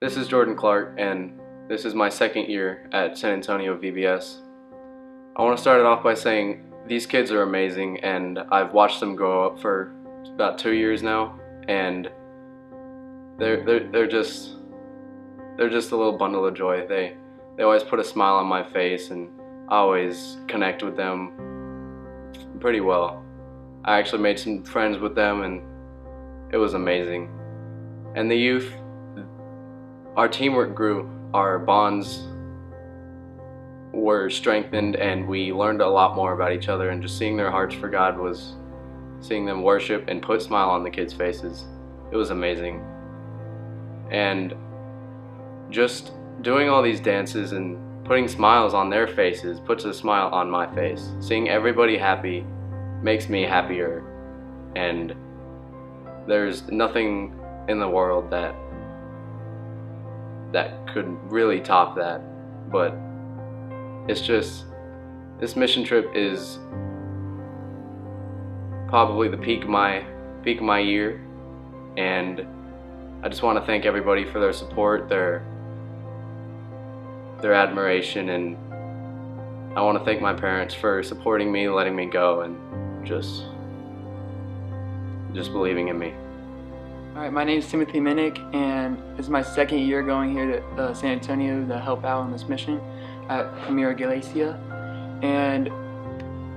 This is Jordan Clark, and this is my second year at San Antonio VBS. I want to start it off by saying these kids are amazing, and I've watched them grow up for about 2 years now, and they're just a little bundle of joy. They always put a smile on my face, and I always connect with them pretty well. I actually made some friends with them, and it was amazing. And the youth, our teamwork grew, our bonds were strengthened, and we learned a lot more about each other, and just seeing their hearts for God was seeing them worship and put a smile on the kids' faces. It was amazing. And just doing all these dances and putting smiles on their faces puts a smile on my face. Seeing everybody happy makes me happier, and there's nothing in the world that could really top that. But it's just, this mission trip is probably the peak of my year, and I just want to thank everybody for their support, their admiration, and I want to thank my parents for supporting me, letting me go, and just believing in me. Alright, my name is Timothy Minich, and this is my second year going here to San Antonio to help out on this mission at Primera Iglesia. And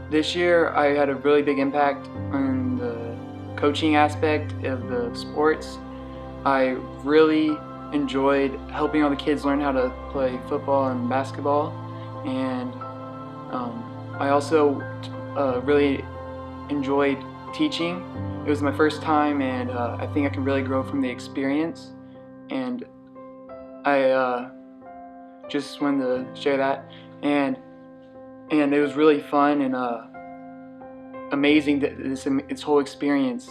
this year I had a really big impact on the coaching aspect of the sports. I really enjoyed helping all the kids learn how to play football and basketball, and I also really enjoyed teaching. It was my first time, and I think I can really grow from the experience, and I just wanted to share that. And it was really fun and amazing, that this whole experience,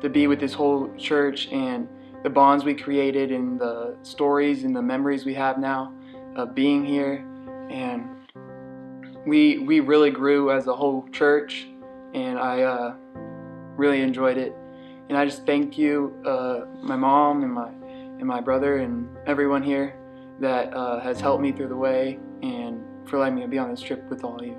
to be with this whole church, and the bonds we created, and the stories and the memories we have now of being here. And we really grew as a whole church, and I really enjoyed it. And I just thank you, my mom and my brother and everyone here that has helped me through the way, and for letting me be on this trip with all of you.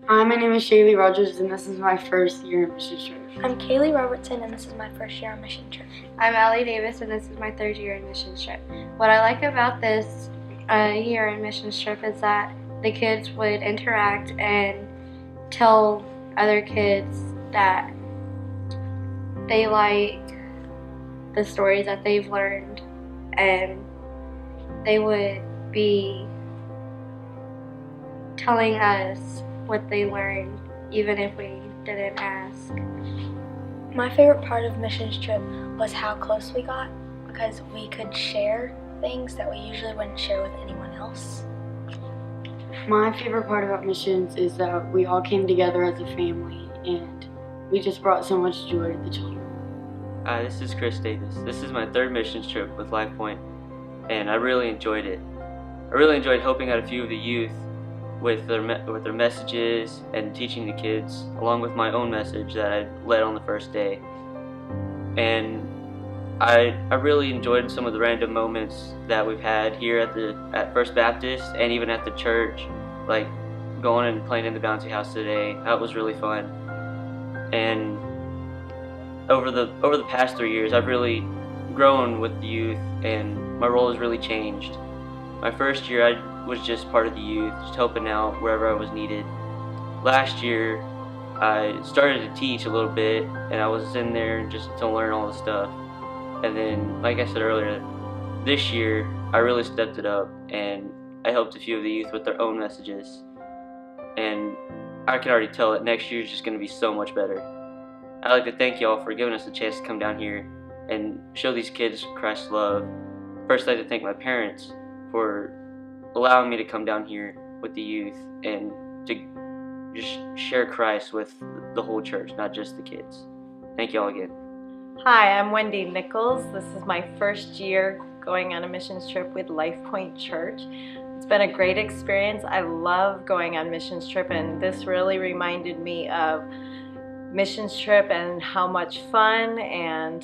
Hi, my name is Kaylee Rogers, and this is my first year in mission trip. I'm Kaylee Robertson, and this is my first year on mission trip. I'm Ellie Davis, and this is my third year in mission trip. What I like about this year in mission trip is that the kids would interact and tell other kids that they like the stories that they've learned, and they would be telling us what they learned even if we didn't ask. My favorite part of missions trip was how close we got, because we could share things that we usually wouldn't share with anyone else. My favorite part about missions is that we all came together as a family, and we just brought so much joy to the children. Hi, this is Chris Davis. This is my third missions trip with LifePoint, and I really enjoyed it. I really enjoyed helping out a few of the youth with their messages and teaching the kids, along with my own message that I led on the first day. And I really enjoyed some of the random moments that we've had here at First Baptist, and even at the church, like going and playing in the bouncy house today. That was really fun. And over the past 3 years, I've really grown with the youth, and my role has really changed. My first year, I was just part of the youth, just helping out wherever I was needed. Last year, I started to teach a little bit, and I was in there just to learn all the stuff. And then, like I said earlier, this year, I really stepped it up, and I helped a few of the youth with their own messages. And I can already tell that next year is just going to be so much better. I'd like to thank y'all for giving us a chance to come down here and show these kids Christ's love. First, I'd like to thank my parents for allowing me to come down here with the youth and to just share Christ with the whole church, not just the kids. Thank y'all again. Hi, I'm Wendy Nichols. This is my first year going on a missions trip with LifePoint Church. It's been a great experience. I love going on missions trip, and this really reminded me of missions trip and how much fun and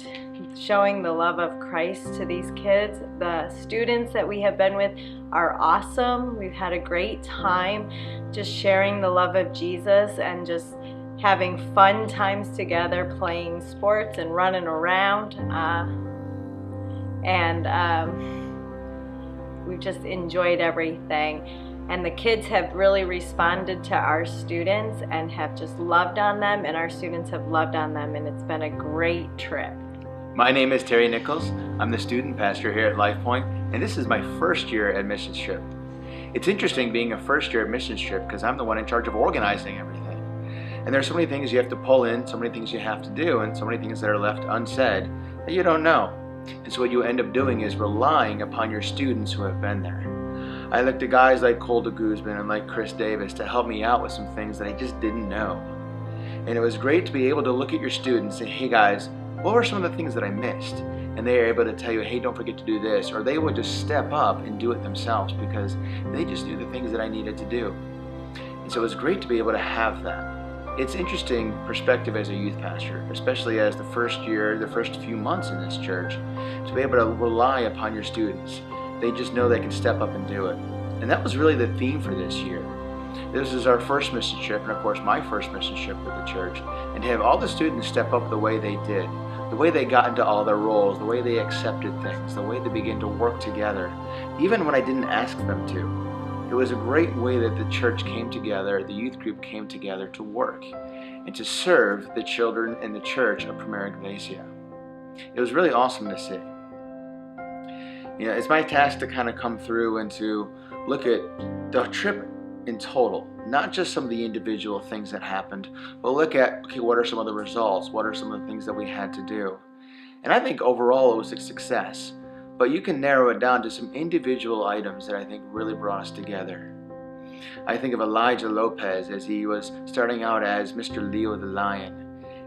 showing the love of Christ to these kids. The students that we have been with are awesome. We've had a great time just sharing the love of Jesus and just having fun times together, playing sports and running around. We've just enjoyed everything. And the kids have really responded to our students and have just loved on them, and our students have loved on them, and it's been a great trip. My name is Terry Nichols. I'm the student pastor here at LifePoint, and this is my first year at Missions Trip. It's interesting being a first year at Missions Trip because I'm the one in charge of organizing everything. And there's so many things you have to pull in, so many things you have to do, and so many things that are left unsaid that you don't know. And so what you end up doing is relying upon your students who have been there. I look to guys like Cole Guzman and like Chris Davis to help me out with some things that I just didn't know. And it was great to be able to look at your students and say, hey guys, what were some of the things that I missed? And they are able to tell you, hey, don't forget to do this. Or they would just step up and do it themselves because they just knew the things that I needed to do. And so it was great to be able to have that. It's interesting perspective as a youth pastor, especially as the first year, the first few months in this church, to be able to rely upon your students. They just know they can step up and do it. And that was really the theme for this year. This is our first mission trip, and of course my first mission trip with the church. And to have all the students step up the way they did, the way they got into all their roles, the way they accepted things, the way they began to work together, even when I didn't ask them to. It was a great way that the church came together, the youth group came together to work and to serve the children in the church of Primera Iglesia. It was really awesome to see. You know, it's my task to kind of come through and to look at the trip in total, not just some of the individual things that happened, but look at, okay, what are some of the results? What are some of the things that we had to do? And I think overall it was a success, but you can narrow it down to some individual items that I think really brought us together. I think of Elijah Lopez as he was starting out as Mr. Leo the Lion.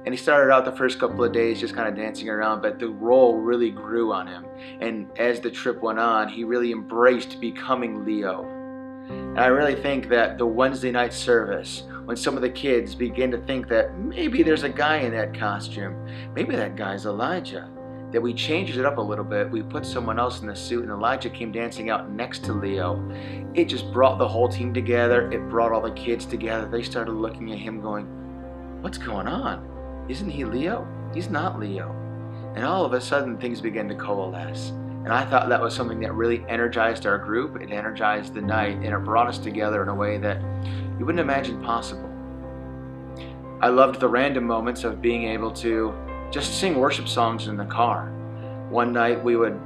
And he started out the first couple of days just kind of dancing around, but the role really grew on him. And as the trip went on, he really embraced becoming Leo. And I really think that the Wednesday night service, when some of the kids began to think that maybe there's a guy in that costume, maybe that guy's Elijah, that we changed it up a little bit, we put someone else in the suit, and Elijah came dancing out next to Leo. It just brought the whole team together. It brought all the kids together. They started looking at him going, what's going on? Isn't he Leo? He's not Leo. And all of a sudden things began to coalesce. And I thought that was something that really energized our group. It energized the night, and it brought us together in a way that you wouldn't imagine possible. I loved the random moments of being able to just sing worship songs in the car. One night we would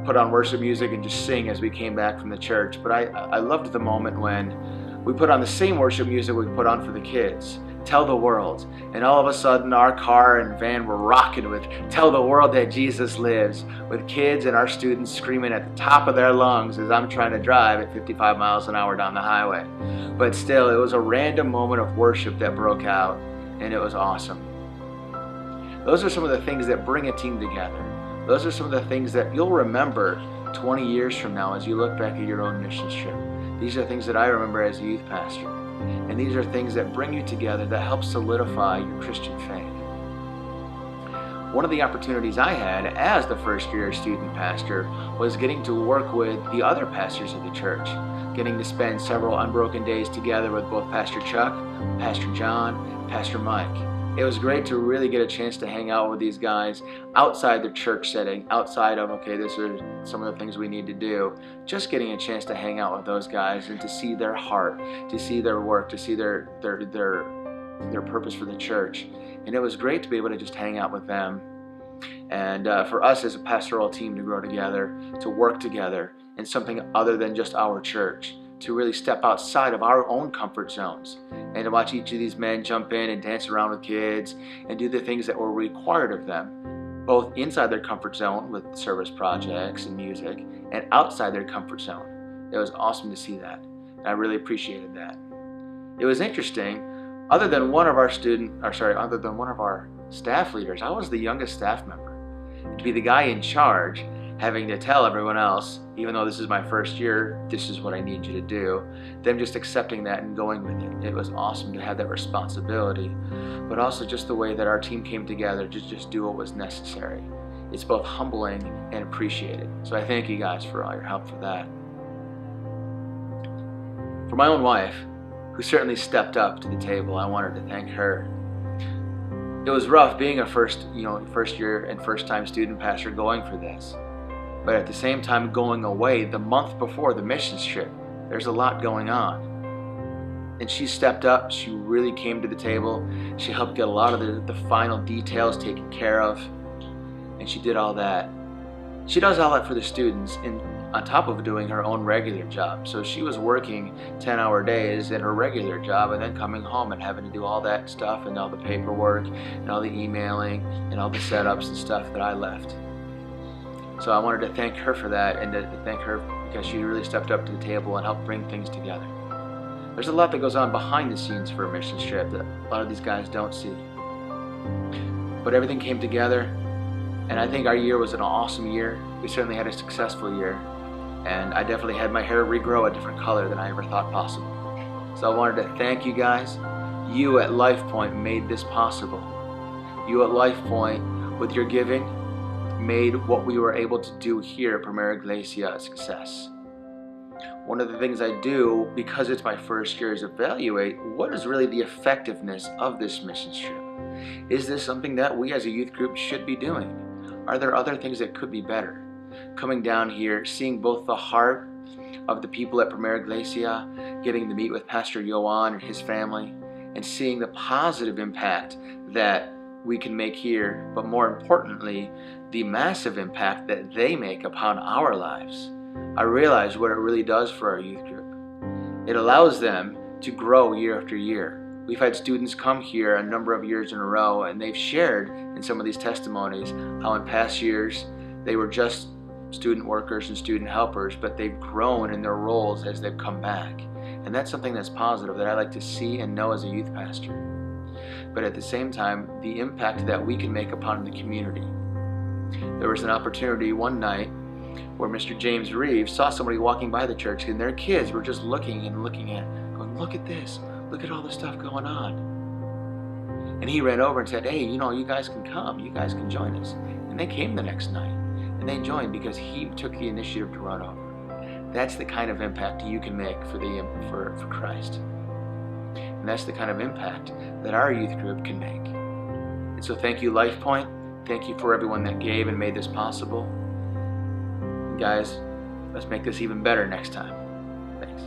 put on worship music and just sing as we came back from the church. But I loved the moment when we put on the same worship music we put on for the kids. Tell the world. And all of a sudden our car and van were rocking with Tell the World That Jesus Lives, with kids and our students screaming at the top of their lungs as I'm trying to drive at 55 miles an hour down the highway. But still, it was a random moment of worship that broke out, and it was awesome. Those are some of the things that bring a team together. Those are some of the things that you'll remember 20 years from now as you look back at your own mission trip. These are things that I remember as a youth pastor. And these are things that bring you together, that help solidify your Christian faith. One of the opportunities I had as the first year student pastor was getting to work with the other pastors of the church, getting to spend several unbroken days together with both Pastor Chuck, Pastor John, Pastor Mike. It was great to really get a chance to hang out with these guys outside the church setting, outside of, okay, this are some of the things we need to do. Just getting a chance to hang out with those guys and to see their heart, to see their work, to see their purpose for the church. And it was great to be able to just hang out with them. And for us as a pastoral team to grow together, to work together in something other than just our church, to really step outside of our own comfort zones and to watch each of these men jump in and dance around with kids and do the things that were required of them, both inside their comfort zone with service projects and music and outside their comfort zone. It was awesome to see that. And I really appreciated that. It was interesting, other than one of our staff leaders, I was the youngest staff member. To be the guy in charge, having to tell everyone else, even though this is my first year, this is what I need you to do, them just accepting that and going with it. It was awesome to have that responsibility, but also just the way that our team came together to just do what was necessary. It's both humbling and appreciated. So I thank you guys for all your help for that. For my own wife, who certainly stepped up to the table, I wanted to thank her. It was rough being a first year and first time student pastor going for this. But at the same time going away the month before the missions trip, there's a lot going on. And she stepped up, she really came to the table, she helped get a lot of the final details taken care of, and she did all that. She does all that for the students on top of doing her own regular job. So she was working 10-hour days in her regular job and then coming home and having to do all that stuff and all the paperwork and all the emailing and all the setups and stuff that I left. So I wanted to thank her for that, and to thank her because she really stepped up to the table and helped bring things together. There's a lot that goes on behind the scenes for a missions trip that a lot of these guys don't see. But everything came together, and I think our year was an awesome year. We certainly had a successful year, and I definitely had my hair regrow a different color than I ever thought possible. So I wanted to thank you guys. You at LifePoint made this possible. You at LifePoint, with your giving, made what we were able to do here at Primera Iglesia a success. One of the things I do, because it's my first year, is evaluate what is really the effectiveness of this missions trip. Is this something that we as a youth group should be doing? Are there other things that could be better? Coming down here, seeing both the heart of the people at Primera Iglesia, getting to meet with Pastor Yohan and his family, and seeing the positive impact that we can make here, but more importantly, the massive impact that they make upon our lives. I realize what it really does for our youth group. It allows them to grow year after year. We've had students come here a number of years in a row, and they've shared in some of these testimonies how in past years they were just student workers and student helpers, but they've grown in their roles as they've come back. And that's something that's positive that I like to see and know as a youth pastor. But at the same time, the impact that we can make upon the community. There was an opportunity one night where Mr. James Reeves saw somebody walking by the church, and their kids were just looking at, going, look at this, look at all the stuff going on. And he ran over and said, hey, you guys can come, you guys can join us. And they came the next night, and they joined because he took the initiative to run over. That's the kind of impact you can make for Christ. And that's the kind of impact that our youth group can make. And so thank you, LifePoint. Thank you for everyone that gave and made this possible. And guys, let's make this even better next time. Thanks.